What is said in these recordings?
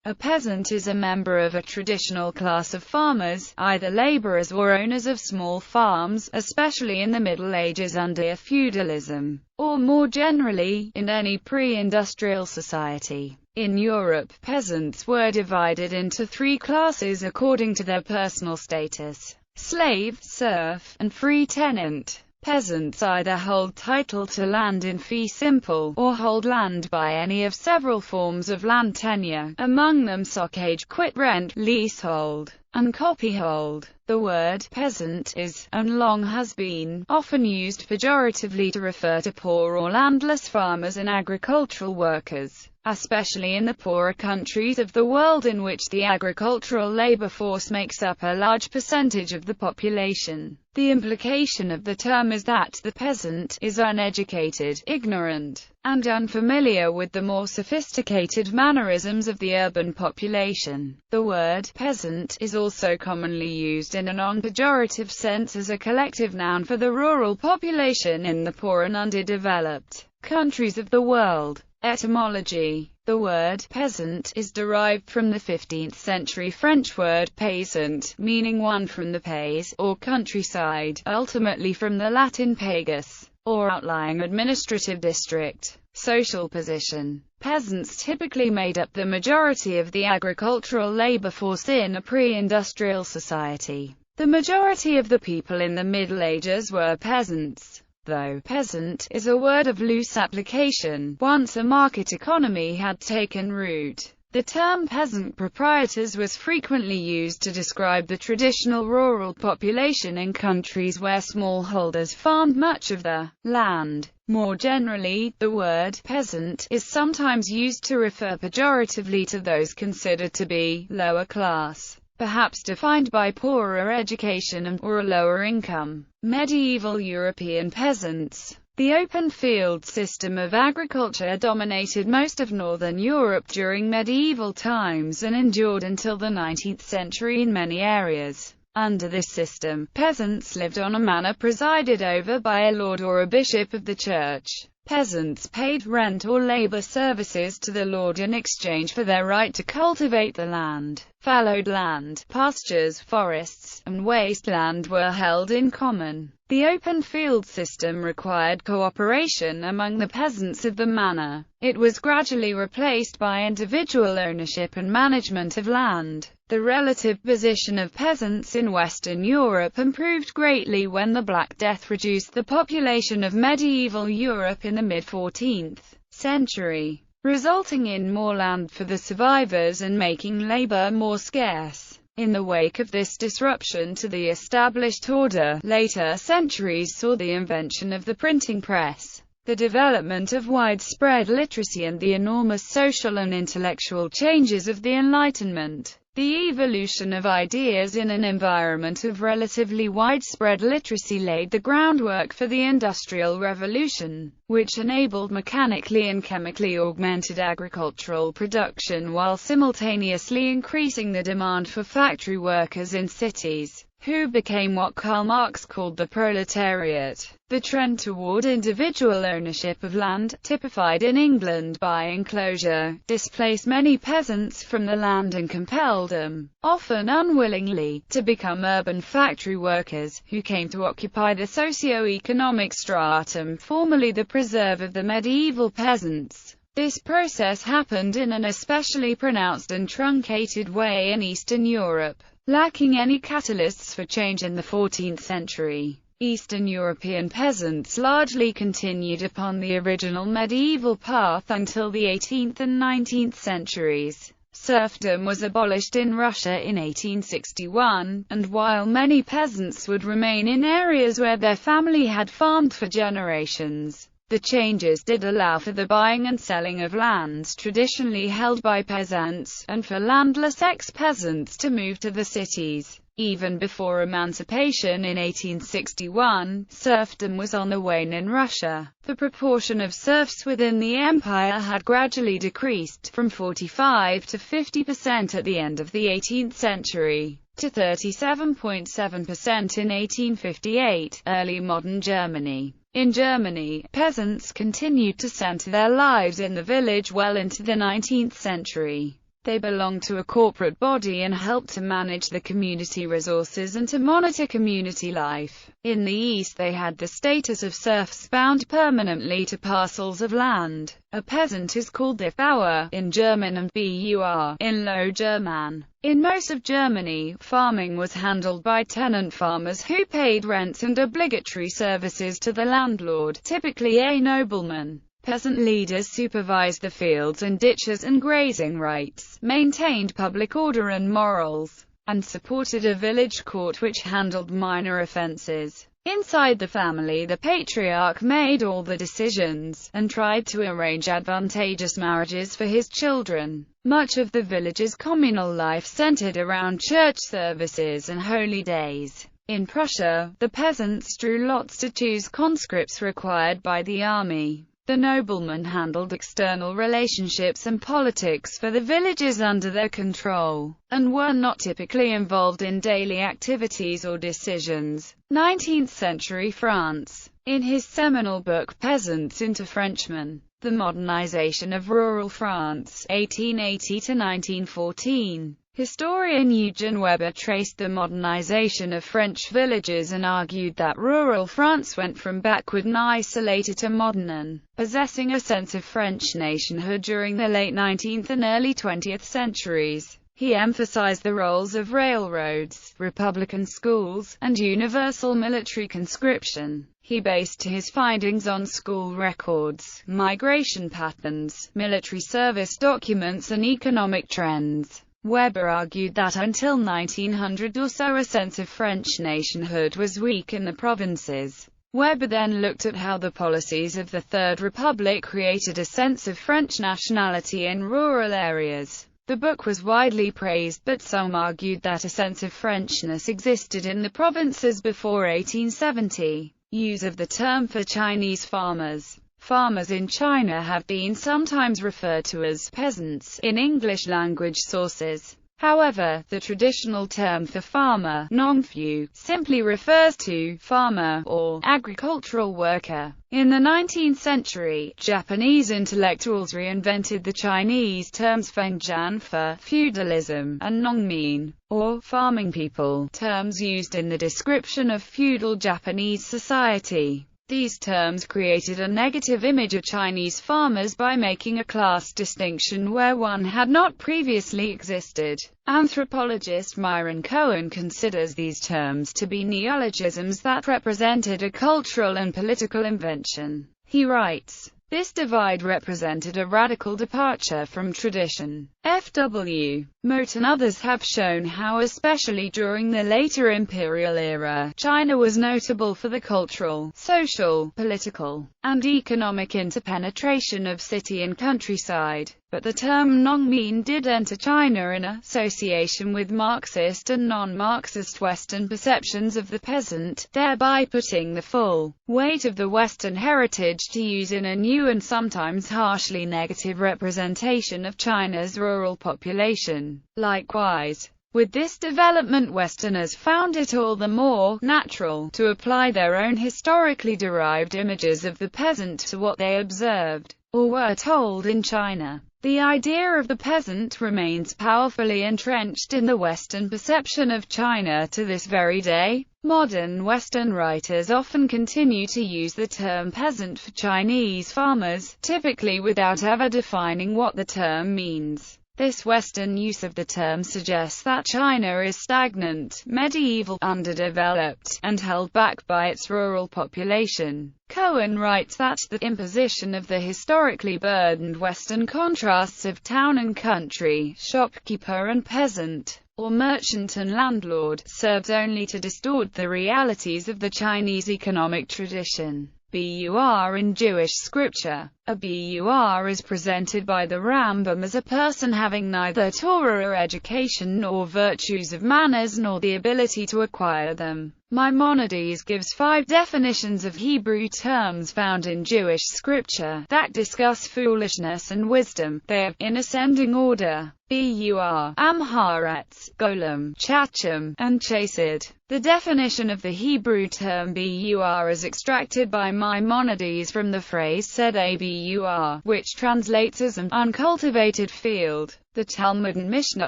A peasant is a member of a traditional class of farmers, either laborers or owners of small farms, especially in the Middle Ages under feudalism, or more generally, in any pre-industrial society. In Europe, peasants were divided into three classes according to their personal status: slave, serf, and free tenant. Peasants either hold title to land in fee simple, or hold land by any of several forms of land tenure, among them socage, quit rent, leasehold, and copyhold. The word peasant is, and long has been, often used pejoratively to refer to poor or landless farmers and agricultural workers, especially in the poorer countries of the world in which the agricultural labor force makes up a large percentage of the population. The implication of the term is that the peasant is uneducated, ignorant, and unfamiliar with the more sophisticated mannerisms of the urban population. The word peasant is also commonly used in a non-pejorative sense as a collective noun for the rural population in the poor and underdeveloped countries of the world. Etymology. The word peasant is derived from the 15th century French word paysant, meaning one from the pays, or countryside, ultimately from the Latin pagus, or outlying administrative district. Social position. Peasants typically made up the majority of the agricultural labor force in a pre-industrial society. The majority of the people in the Middle Ages were peasants. Though peasant is a word of loose application, once a market economy had taken root, the term peasant proprietors was frequently used to describe the traditional rural population in countries where smallholders farmed much of the land. More generally, the word peasant is sometimes used to refer pejoratively to those considered to be lower class, perhaps defined by poorer education or a lower income. Medieval European peasants. The open field system of agriculture dominated most of northern Europe during medieval times and endured until the 19th century in many areas. Under this system, peasants lived on a manor presided over by a lord or a bishop of the church. Peasants paid rent or labor services to the lord in exchange for their right to cultivate the land. Fallowed land, pastures, forests, and wasteland were held in common. The open field system required cooperation among the peasants of the manor. It was gradually replaced by individual ownership and management of land. The relative position of peasants in Western Europe improved greatly when the Black Death reduced the population of medieval Europe in the mid-14th century, resulting in more land for the survivors and making labor more scarce. In the wake of this disruption to the established order, later centuries saw the invention of the printing press, the development of widespread literacy, and the enormous social and intellectual changes of the Enlightenment. The evolution of ideas in an environment of relatively widespread literacy laid the groundwork for the Industrial Revolution, which enabled mechanically and chemically augmented agricultural production while simultaneously increasing the demand for factory workers in cities, who became what Karl Marx called the proletariat. The trend toward individual ownership of land, typified in England by enclosure, displaced many peasants from the land and compelled them, often unwillingly, to become urban factory workers, who came to occupy the socio-economic stratum formerly the preserve of the medieval peasants. This process happened in an especially pronounced and truncated way in Eastern Europe, lacking any catalysts for change in the 14th century. Eastern European peasants largely continued upon the original medieval path until the 18th and 19th centuries. Serfdom was abolished in Russia in 1861, and while many peasants would remain in areas where their family had farmed for generations, the changes did allow for the buying and selling of lands traditionally held by peasants, and for landless ex-peasants to move to the cities. Even before emancipation in 1861, serfdom was on the wane in Russia. The proportion of serfs within the empire had gradually decreased, from 45 to 50% at the end of the 18th century, to 37.7% in 1858, early modern Germany. In Germany, peasants continued to center their lives in the village well into the 19th century. They belonged to a corporate body and helped to manage the community resources and to monitor community life. In the East they had the status of serfs bound permanently to parcels of land. A peasant is called the Bauer in German and Bur in Low German. In most of Germany, farming was handled by tenant farmers who paid rents and obligatory services to the landlord, typically a nobleman. Peasant leaders supervised the fields and ditches and grazing rights, maintained public order and morals, and supported a village court which handled minor offences. Inside the family, the patriarch made all the decisions, and tried to arrange advantageous marriages for his children. Much of the village's communal life centered around church services and holy days. In Prussia, the peasants drew lots to choose conscripts required by the army. The noblemen handled external relationships and politics for the villages under their control, and were not typically involved in daily activities or decisions. 19th century France. In his seminal book Peasants into Frenchmen, The Modernization of Rural France, 1880 to 1914, historian Eugen Weber traced the modernization of French villages and argued that rural France went from backward and isolated to modern and possessing a sense of French nationhood during the late 19th and early 20th centuries. He emphasized the roles of railroads, republican schools, and universal military conscription. He based his findings on school records, migration patterns, military service documents, and economic trends. Weber argued that until 1900 or so a sense of French nationhood was weak in the provinces. Weber then looked at how the policies of the Third Republic created a sense of French nationality in rural areas. The book was widely praised, but some argued that a sense of Frenchness existed in the provinces before 1870. Use of the term for Chinese farmers. Farmers in China have been sometimes referred to as peasants in English-language sources. However, the traditional term for farmer, nongfu, simply refers to farmer or agricultural worker. In the 19th century, Japanese intellectuals reinvented the Chinese terms fengjian for feudalism and nongmin, or farming people, terms used in the description of feudal Japanese society. These terms created a negative image of Chinese farmers by making a class distinction where one had not previously existed. Anthropologist Myron Cohen considers these terms to be neologisms that represented a cultural and political invention. He writes, "This divide represented a radical departure from tradition." F.W. Mote and others have shown how, especially during the later imperial era, China was notable for the cultural, social, political, and economic interpenetration of city and countryside. But the term nongmin did enter China in association with Marxist and non-Marxist Western perceptions of the peasant, thereby putting the full weight of the Western heritage to use in a new and sometimes harshly negative representation of China's rural population. Likewise, with this development, Westerners found it all the more natural to apply their own historically derived images of the peasant to what they observed or were told in China. The idea of the peasant remains powerfully entrenched in the Western perception of China to this very day. Modern Western writers often continue to use the term peasant for Chinese farmers, typically without ever defining what the term means. This Western use of the term suggests that China is stagnant, medieval, underdeveloped, and held back by its rural population. Cohen writes that the imposition of the historically burdened Western contrasts of town and country, shopkeeper and peasant, or merchant and landlord, serves only to distort the realities of the Chinese economic tradition. Bur in Jewish scripture. A Bur is presented by the Rambam as a person having neither Torah or education nor virtues of manners nor the ability to acquire them. Maimonides gives 5 definitions of Hebrew terms found in Jewish scripture that discuss foolishness and wisdom. They are, in ascending order, Bur, Amharetz, Golem, Chacham, and Chased. The definition of the Hebrew term Bur is extracted by Maimonides from the phrase Sede Bur, which translates as an uncultivated field. The Talmud and Mishnah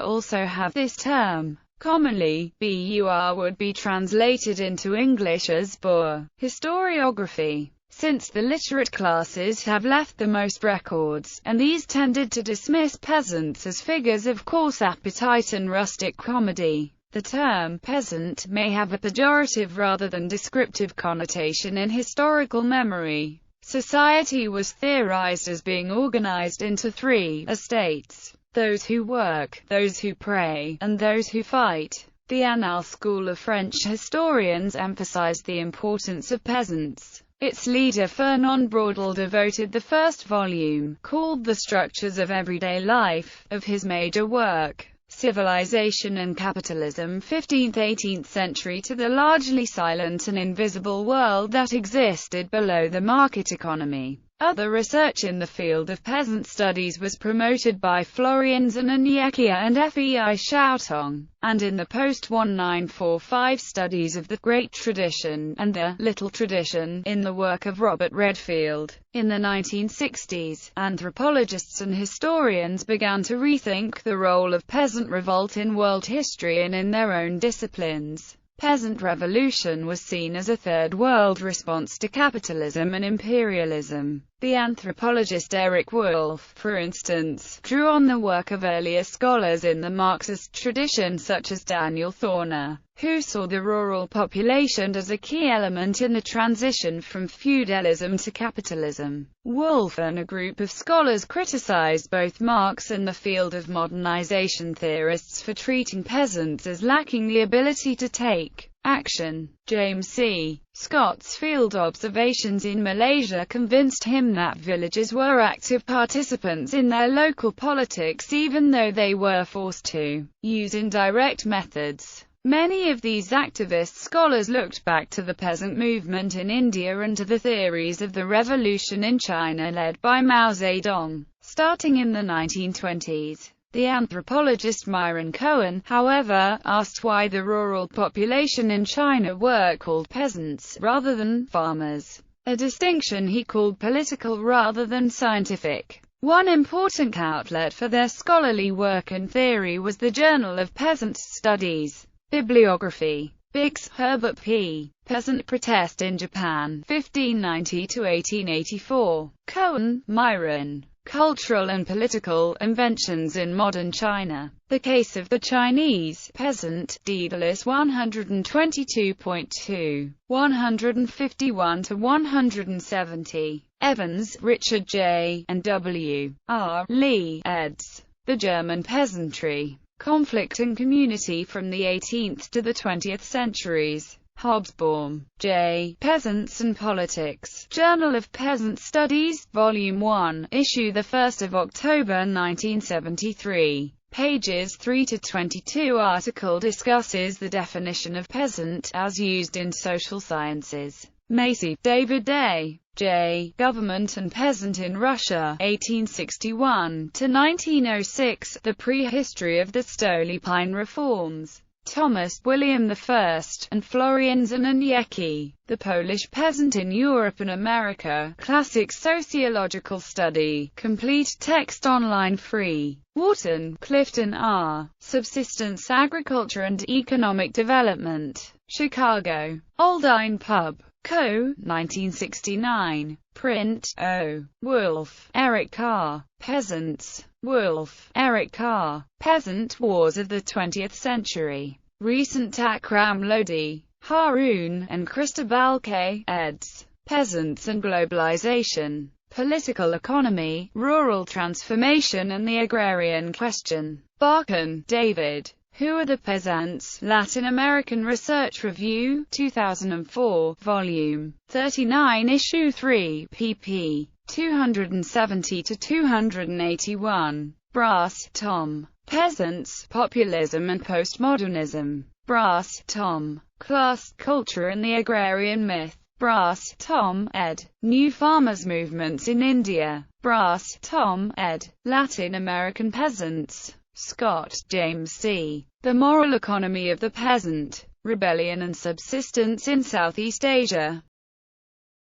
also have this term. Commonly, Bur would be translated into English as Bur. Historiography. Since the literate classes have left the most records, and these tended to dismiss peasants as figures of coarse appetite and rustic comedy, the term peasant may have a pejorative rather than descriptive connotation in historical memory. Society was theorized as being organized into 3 estates: those who work, those who pray, and those who fight. The Annales school of French historians emphasized the importance of peasants. Its leader Fernand Braudel devoted the first volume, called The Structures of Everyday Life, of his major work, Civilization and Capitalism 15th–18th century, to the largely silent and invisible world that existed below the market economy. Other research in the field of peasant studies was promoted by Florian Zananieckia and Fei Xiaotong, and in the post-1945 studies of the Great Tradition and the Little Tradition, in the work of Robert Redfield. In the 1960s, anthropologists and historians began to rethink the role of peasant revolt in world history and in their own disciplines. Peasant revolution was seen as a Third World response to capitalism and imperialism. The anthropologist Eric Wolf, for instance, drew on the work of earlier scholars in the Marxist tradition such as Daniel Thorner, who saw the rural population as a key element in the transition from feudalism to capitalism. Wolf and a group of scholars criticized both Marx and the field of modernization theorists for treating peasants as lacking the ability to take action. James C. Scott's field observations in Malaysia convinced him that villagers were active participants in their local politics even though they were forced to use indirect methods. Many of these activist scholars looked back to the peasant movement in India and to the theories of the revolution in China led by Mao Zedong, starting in the 1920s. The anthropologist Myron Cohen, however, asked why the rural population in China were called peasants, rather than farmers, a distinction he called political rather than scientific. One important outlet for their scholarly work and theory was the Journal of Peasant Studies. Bibliography. Biggs, Herbert P. Peasant Protest in Japan, 1590–1884. Cohen, Myron. Cultural and Political Inventions in Modern China. The Case of the Chinese Peasant, Daedalus 122.2, 151–170. Evans, Richard J., and W. R. Lee, eds. The German Peasantry. Conflict and Community from the 18th to the 20th Centuries. Hobsbawm, J. Peasants and Politics. Journal of Peasant Studies, Volume 1, Issue 1 October 1973. Pages 3–22. Article discusses the definition of peasant, as used in social sciences. Macy, David A. J. Government and Peasant in Russia, 1861–1906, The Prehistory of the Stolypine Reforms. Thomas William I, and Florian Zananiecki. The Polish Peasant in Europe and America, Classic Sociological Study, complete text online free. Wharton, Clifton R. Subsistence Agriculture and Economic Development. Chicago. Aldine Pub. Co., 1969. Print, O. Wolf, Eric Carr. Peasants. Wolf, Eric Carr. Peasant Wars of the 20th Century. Recent Akram Lodi, Haroun, and Cristobal K. eds. Peasants and Globalization. Political Economy, Rural Transformation and the Agrarian Question. Barkan, David. Who are the Peasants? Latin American Research Review, 2004, Volume 39, Issue 3, pp. 270–281. Brass, Tom. Peasants, Populism and Postmodernism. Brass, Tom. Class, Culture and the Agrarian Myth. Brass, Tom, ed. New Farmers' Movements in India. Brass, Tom, ed. Latin American Peasants. Scott, James C. The Moral Economy of the Peasant. Rebellion and Subsistence in Southeast Asia.